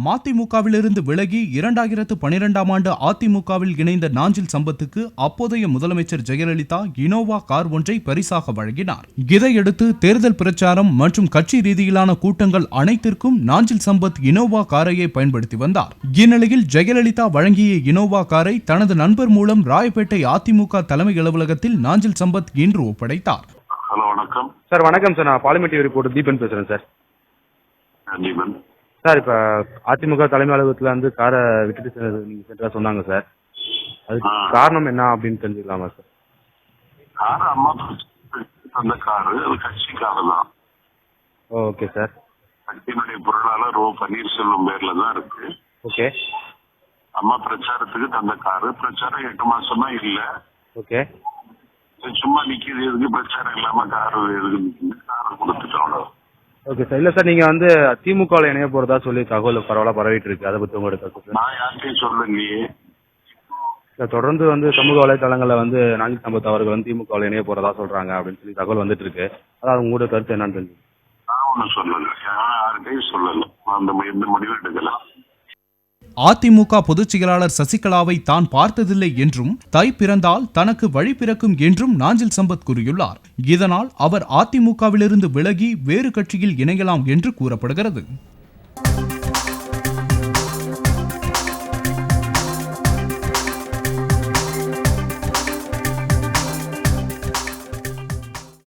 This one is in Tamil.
மதிமுகவிலிருந்து விலகி 2012ஆம் ஆண்டு அதிமுகவில் இணைந்த நாஞ்சில் சம்பத்துக்கு அப்போதைய முதலமைச்சர் ஜெயலலிதா இனோவா கார் ஒன்றை பரிசாக வழங்கினார். இதையடுத்து தேர்தல் பிரச்சாரம் மற்றும் கட்சி ரீதியிலான கூட்டங்கள் அனைத்திற்கும் நாஞ்சில் சம்பத் இனோவா காரையே பயன்படுத்தி வந்தார். இந்நிலையில் ஜெயலலிதா வழங்கிய இனோவா காரை தனது நண்பர் மூலம் ராயப்பேட்டை அதிமுக தலைமை அலுவலகத்தில் நாஞ்சில் சம்பத் இன்று ஒப்படைத்தார். ஹலோ, வணக்கம் சார். வணக்கம் சார். நான் பார்லிமெண்ட் ரிப்போர்ட்டர் தீபன் பேசுறேன் சார். தீபன் சார், இப்போ அதிமுக தலைமை அலுவலகத்தில் வந்து காரை விட்டுட்டு நீங்க சென்றா சொன்னாங்க சார். அதுக்கு காரணம் என்ன அப்படின்னு தெரிஞ்சுக்கலாமா சார்? கார் அம்மா அந்த காரு கட்சிக்காக தான். Okay sir. கட்சியினுடைய பொருளாளர் பன்னீர்செல்வம் பேர்ல தான் இருக்கு. ஓகே. அம்மா பிரச்சாரத்துக்கு தந்த காரு. பிரச்சாரம் 8 மாசமா இல்ல. ஓகே. சும்மா நிக்கிறது எதுக்கு, பிரச்சாரம் இல்லாம காரு எதுக்கு, காரை கொடுத்துட்டோம். Okay sir. இல்ல சார், நீங்க வந்து திமுக இணைய போறதா சொல்லி தகவல் பரவலா பரவிட்டு இருக்கு. அதை பத்தி உங்களோட கருத்து? நான் யார்கிட்டையும் சொல்லலையே. தொடர்ந்து வந்து சமூக வலைதளங்கள்ல வந்து நாஞ்சில் சம்பத் அவர்கள் வந்து திமுக இணைய போறதா சொல்றாங்க அப்படின்னு சொல்லி தகவல் வந்துட்டு இருக்கு. அதாவது உங்களோட கருத்து என்னன்னு தெரிஞ்சு? நான் ஒன்னும் சொல்லல, யார்கிட்டையும் சொல்லல. அந்த எந்த முடிவு எடுக்கல. அதிமுக பொதுச் செயலாளர் சசிகலாவை தான் பார்த்ததில்லை என்றும் தை பிறந்தால் தனக்கு வழி பிறக்கும் என்றும் நாஞ்சில் சம்பத் கூறியுள்ளார். இதனால் அவர் அதிமுகவிலிருந்து விலகி வேறு கட்சியில் இணையலாம் என்று கூறப்படுகிறது.